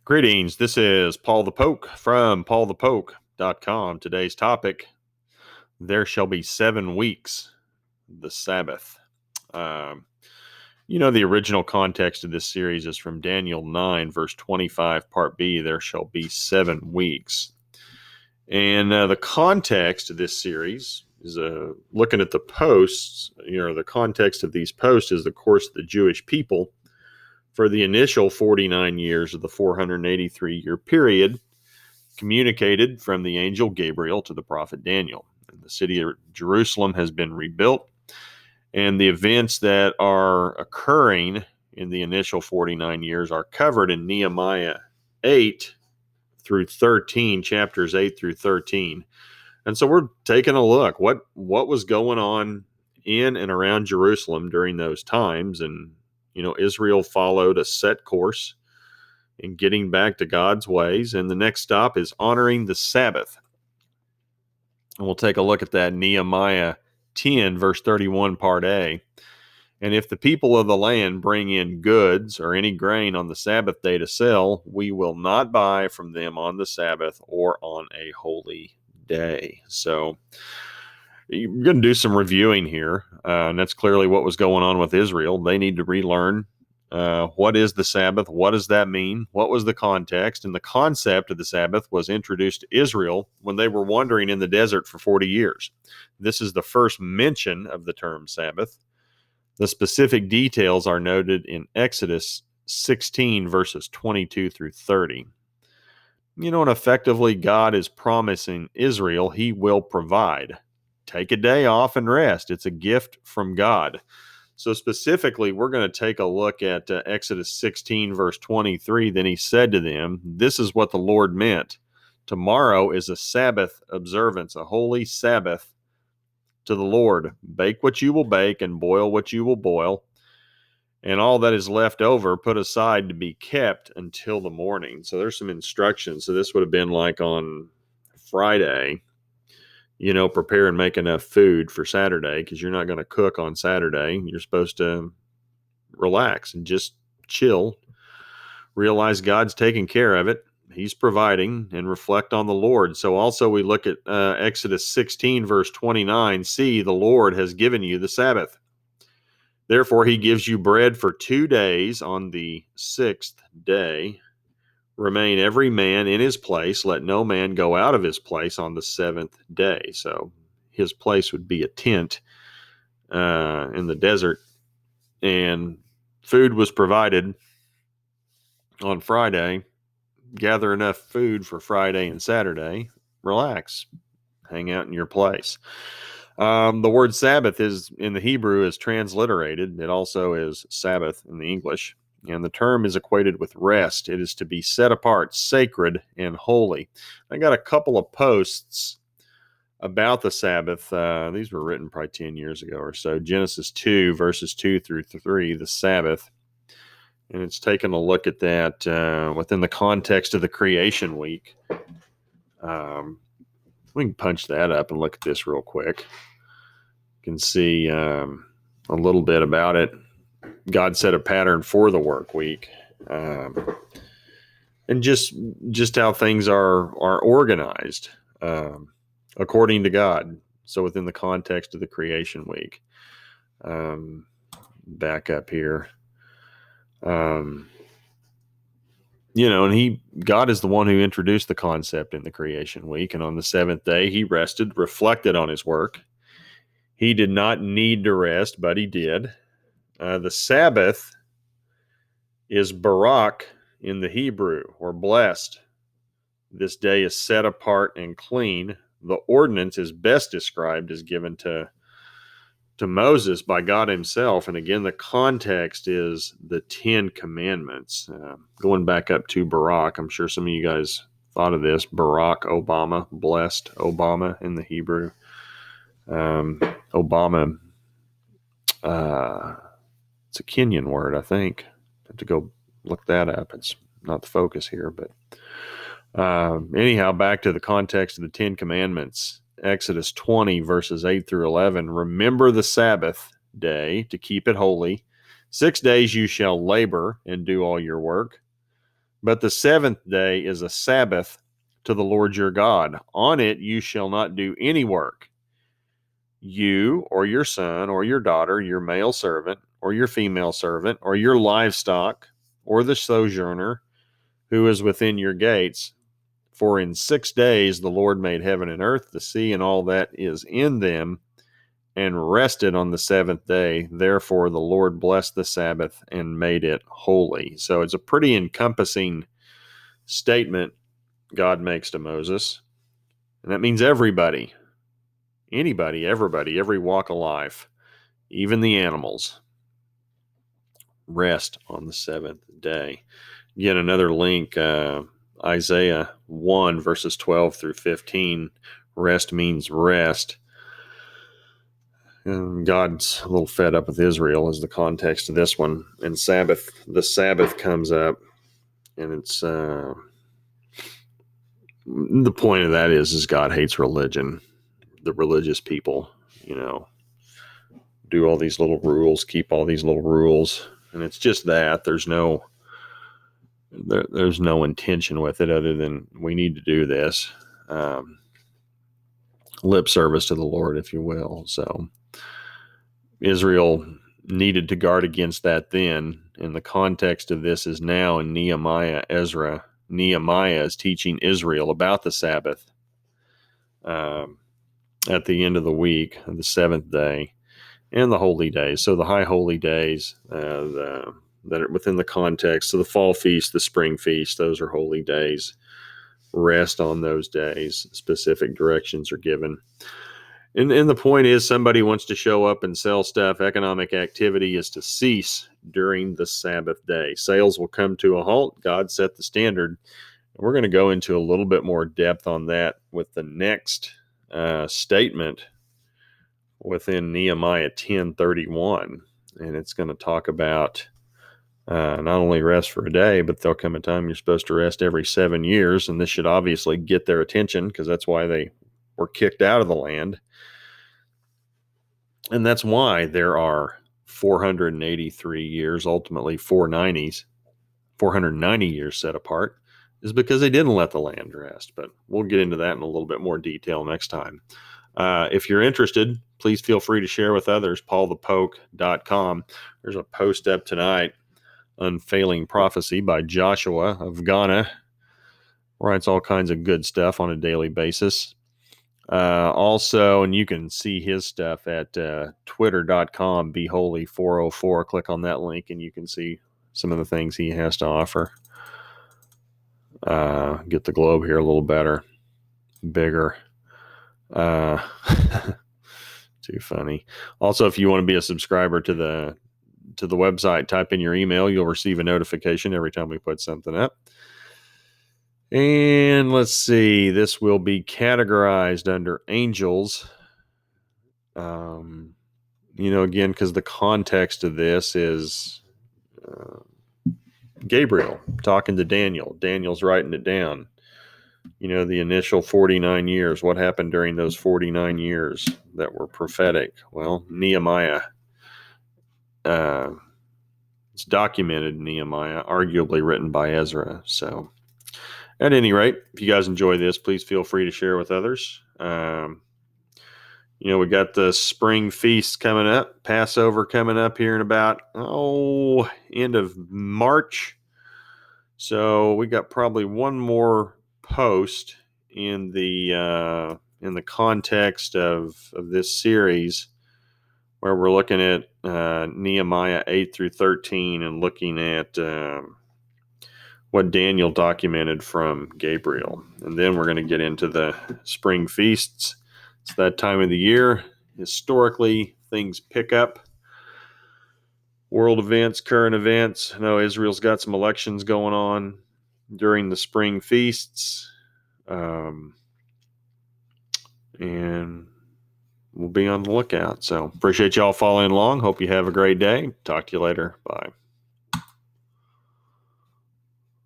Greetings. This is Paul the Poke from PaulthePoke.com. Today's topic: there shall be 7 weeks, the Sabbath. Um, the original context of this series is from Daniel 9, verse 25, part B. There shall be 7 weeks. And the context of this series is looking at the posts. The context of these posts is, of course, the Jewish people for the initial 49 years of the 483-year period, communicated from the angel Gabriel to the prophet Daniel. And the city of Jerusalem has been rebuilt, and the events that are occurring in the initial 49 years are covered in Nehemiah 8 through 13, chapters 8 through 13. And so we're taking a look what was going on in and around Jerusalem during those times. And Israel followed a set course in getting back to God's ways. And the next stop is honoring the Sabbath. And we'll take a look at that. Nehemiah 10, verse 31, part A. And if the people of the land bring in goods or any grain on the Sabbath day to sell, we will not buy from them on the Sabbath or on a holy day. So you're going to do some reviewing here. And that's clearly what was going on with Israel. They need to relearn what is the Sabbath? What does that mean? What was the context? And the concept of the Sabbath was introduced to Israel when they were wandering in the desert for 40 years. This is the first mention of the term Sabbath. The specific details are noted in Exodus 16, verses 22 through 30. And effectively, God is promising Israel he will provide. Take a day off and rest. It's a gift from God. So specifically, we're going to take a look at Exodus 16, verse 23. Then he said to them, "This is what the Lord meant. Tomorrow is a Sabbath observance, a holy Sabbath to the Lord. Bake what you will bake and boil what you will boil. And all that is left over, put aside to be kept until the morning." So there's some instructions. So this would have been like on Friday. Prepare and make enough food for Saturday, because you're not going to cook on Saturday. You're supposed to relax and just chill, realize God's taking care of it. He's providing, and reflect on the Lord. So also we look at Exodus 16, verse 29. "See, the Lord has given you the Sabbath. Therefore he gives you bread for 2 days. On the 6th day, remain every man in his place. Let no man go out of his place on the 7th day. So his place would be a tent in the desert. And food was provided on Friday. Gather enough food for Friday and Saturday. Relax. Hang out in your place. The word Sabbath is in the Hebrew is transliterated. It also is Sabbath in the English. And the term is equated with rest. It is to be set apart, sacred, and holy. I got a couple of posts about the Sabbath. These were written probably 10 years ago or so. Genesis 2, verses 2 through 3, the Sabbath. And it's taken a look at that within the context of the creation week. We can punch that up and look at this real quick. You can see a little bit about it. God set a pattern for the work week, and just how things are organized according to God. So within the context of the creation week, back up here, and God is the one who introduced the concept in the creation week. And on the 7th day, he rested, reflected on his work. He did not need to rest, but he did. The Sabbath is Barak in the Hebrew, or blessed. This day is set apart and clean. The ordinance is best described as given to Moses by God himself. And again, the context is the 10 Commandments. Going back up to Barak, I'm sure some of you guys thought of this. Barack Obama, blessed Obama in the Hebrew. Obama, it's a Kenyan word, I think. I have to go look that up. It's not the focus here, but anyhow, back to the context of the 10 Commandments. Exodus 20, verses 8 through 11. "Remember the Sabbath day to keep it holy. 6 days you shall labor and do all your work. But the seventh day is a Sabbath to the Lord your God. On it you shall not do any work, you or your son or your daughter, your male servant or your female servant, or your livestock, or the sojourner who is within your gates. For in 6 days the Lord made heaven and earth, the sea, and all that is in them, and rested on the seventh day. Therefore the Lord blessed the Sabbath and made it holy. So it's a pretty encompassing statement God makes to Moses. And that means everybody, anybody, everybody, every walk of life, even the animals, rest on the seventh day. Yet another link, Isaiah 1, verses 12 through 15. Rest means rest. And God's a little fed up with Israel is the context of this one. And Sabbath, the Sabbath comes up, and it's the point of that is God hates religion. The religious people, do all these little rules, keep all these little rules, and it's just that there's no intention with it other than we need to do this, lip service to the Lord, if you will. So Israel needed to guard against that then, and the context of this is now in Nehemiah, Ezra. Nehemiah is teaching Israel about the Sabbath at the end of the week, the seventh day, and the holy days. So the high holy days that are within the context. So the fall feast, the spring feast, those are holy days. Rest on those days. Specific directions are given. And the point is, somebody wants to show up and sell stuff. Economic activity is to cease during the Sabbath day. Sales will come to a halt. God set the standard. And we're going to go into a little bit more depth on that with the next statement within Nehemiah 10:31. And it's going to talk about not only rest for a day, but there'll come a time you're supposed to rest every 7 years. And this should obviously get their attention because that's why they were kicked out of the land. And that's why there are 483 years, ultimately 490 years set apart, is because they didn't let the land rest. But we'll get into that in a little bit more detail next time. If you're interested, please feel free to share with others. PaulthePoke.com. There's a post up tonight, Unfailing Prophecy by Joshua of Ghana. Writes all kinds of good stuff on a daily basis. Also, and you can see his stuff at twitter.com, beholy404. Click on that link and you can see some of the things he has to offer. Get the globe here a little better, bigger. Too funny. Also, if you want to be a subscriber to the website, type in your email. You'll receive a notification every time we put something up. And let's see, this will be categorized under angels. Again, because the context of this is Gabriel talking to Daniel. Daniel's writing it down. The initial 49 years. What happened during those 49 years that were prophetic? Well, Nehemiah. It's documented in Nehemiah, arguably written by Ezra. So, at any rate, if you guys enjoy this, please feel free to share with others. We got the spring feast coming up, Passover coming up here in about, end of March. So we got probably one more post in the context of this series where we're looking at Nehemiah 8 through 13 and looking at what Daniel documented from Gabriel. And then we're going to get into the spring feasts. It's that time of the year. Historically, things pick up. World events, current events. I know Israel's got some elections going on during the spring feasts. And we'll be on the lookout. So appreciate y'all following along. Hope you have a great day. Talk to you later. Bye.